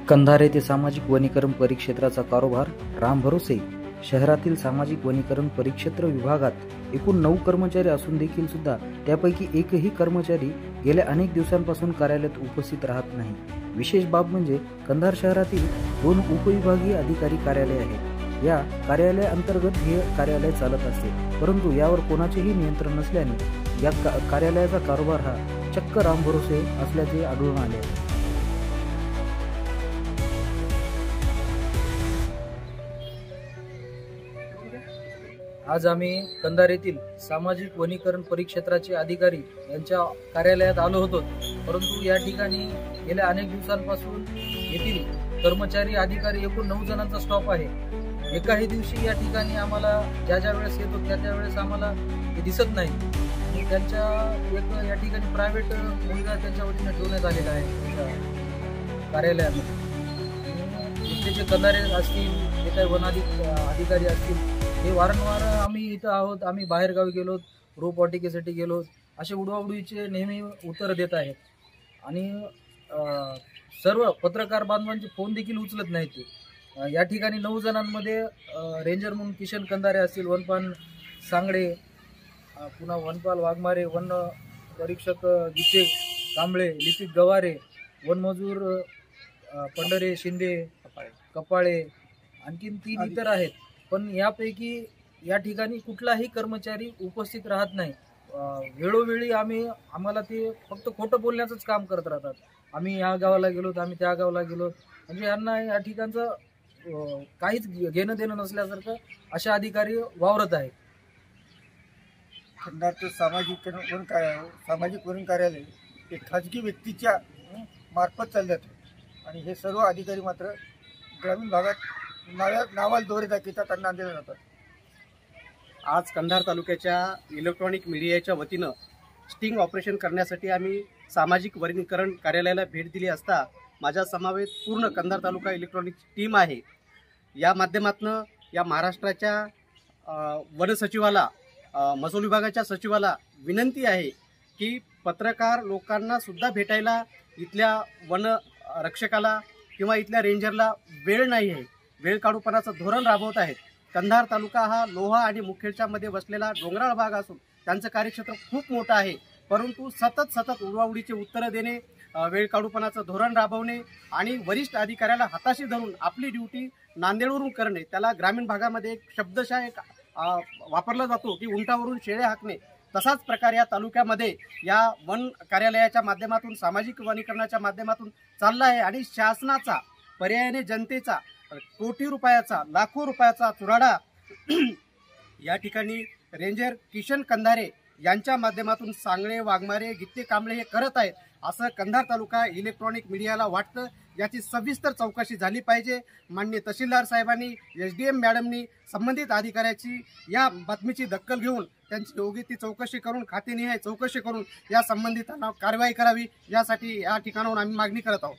कंधार येथे सामाजिक वनीकरण परिक्षेत्राचा कारभार राम भरोसे। शहरातील सामाजिक वनीकरण परिक्षेत्र विभागात एकूण 9 कर्मचारी असून देखील सुद्धा त्यापैकी एकही कर्मचारी गेल्या अनेक दिवसांपासून कार्यालयात उपस्थित राहत नाही। विशेष बाब म्हणजे कंधार शहरातील 2 उपविभागीय अधिकारी कार्यालय आहेत। या कार्यालय अंतर्गत हे कार्यालय चालत असते, परंतु यावर कोणाचेही नियंत्रण नसल्याने या कार्यालयाचा कारभार हा चक्क राम भरोसे असल्याचे आढळून आले आहे। आज आम्ही कंधार येथील सामाजिक वनीकरण परिक्षेत्राचे अधिकारी यांच्या कार्यालयात आलो होतो, परंतु या ठिकाणी गेल्या अनेक दिवसांपासून येथील कर्मचारी अधिकारी एकूण 9 जणांचा स्टॉप आहे। एकाही दिवशी या ठिकाणी आम्हाला ज्या वेळेस येतो त्या वेळेस आम्हाला ते दिसत नाही। त्यांच्या एक या ठिकाणी प्रायव्हेट मुलगा त्यांच्या वतीने ठेवण्यात आलेला आहे कार्यालयामध्ये। इथले जे कंधारे असतील, जे काही वन अधिकारी असतील, हे वारंवार आम्ही इथं आहोत, आम्ही बाहेर गावी गेलो, रोपवाटिकेसाठी गेलो, असे उडवाउडवीचे नेहमी उत्तर देत आहेत आणि सर्व पत्रकार बांधवांचे फोन देखील उचलत नाहीत। या ठिकाणी 9 जणांमध्ये रेंजर म्हणून किशन कंधारे असतील, वनपाल सांगडे, पुन्हा वनपाल वाघमारे, वन परीक्षक गीते कांबळे, लिपिक गवारे, वनमजूर पंढरे शिंदे, कपाळे, आणखीन 3 इतर आहेत। पण यापैकी या ठिकाणी कुठलाही कर्मचारी उपस्थित राहत नाही। वेळोवेळी आम्हाला ते फक्त खोटं बोलण्याचंच काम करत राहतात। आम्ही या गावाला गेलो, आम्ही त्या गावाला गेलो, म्हणजे यांना या ठिकाणचं काहीच घेणं देणं नसल्यासारखं अशा अधिकारी वावरत आहेत। कंधारचं सामाजिक वन कार्यालय हे खाजगी व्यक्तीच्या मार्फत चालतात आणि हे सर्व अधिकारी मात्र ग्रामीण भागात नावाल दोरे दाखवतात आणि नांदेड जातात। आज कंधार तालुक्याच्या इलेक्ट्रॉनिक मीडियाच्या वतीनं स्टिंग ऑपरेशन करण्यासाठी आम्ही सामाजिक वनीकरण कार्यालयाला भेट दिली असता माझ्या समवेत पूर्ण कंधार तालुका इलेक्ट्रॉनिक टीम आहे। या माध्यमातून या महाराष्ट्राच्या वन सचिवाला, महसूल विभागाच्या सचिवाला विनंती आहे की पत्रकार लोकांना सुद्धा भेटायला इथल्या वन रक्षकाला किंवा इथल्या रेंजरला वेळ नाही आहे, वेळ काढूपणाचं धोरण राबवत आहेत। कंधार तालुका हा लोहा आणि मुखेडच्या मध्ये बसलेला डोंगराळ भाग असून त्यांचं कार्यक्षेत्र खूप मोठं आहे, परंतु सतत उडवाउडीचे उत्तरं देणे, वेळ काढूपणाचं धोरण राबवणे आणि वरिष्ठ अधिकाऱ्याला हाताशी धरून आपली ड्युटी नांदेडवरून करणे, त्याला ग्रामीण भागामध्ये एक शब्दशः वापरला जातो की उंटावरून शेळे हाकणे। तसाच प्रकार या तालुक्यामध्ये या वन कार्यालयाच्या माध्यमातून, सामाजिक वनीकरणाच्या माध्यमातून चालला आहे आणि शासनाचा, पर्यायाने जनतेचा कोटी रुपयाचा, लाखो रुपयाचा चुराडा या ठिकाणी रेंजर किशन कंधारे यांच्या माध्यमातून सांगळे, वाघमारे, गीते कांबळे हे करत आहेत असं कंधार तालुका इलेक्ट्रॉनिक मीडियाला वाटतं। याची सविस्तर चौकशी झाली पाहिजे। माननीय तहसीलदार साहेबांनी, SDM मॅडमनी संबंधित अधिकाऱ्याची या बातमीची दखल घेऊन त्यांची योग्य ती चौकशी करून, खातेनिहाय चौकशी करून या संबंधितांना कारवाई करावी, यासाठी या ठिकाणाहून आम्ही मागणी करत आहोत।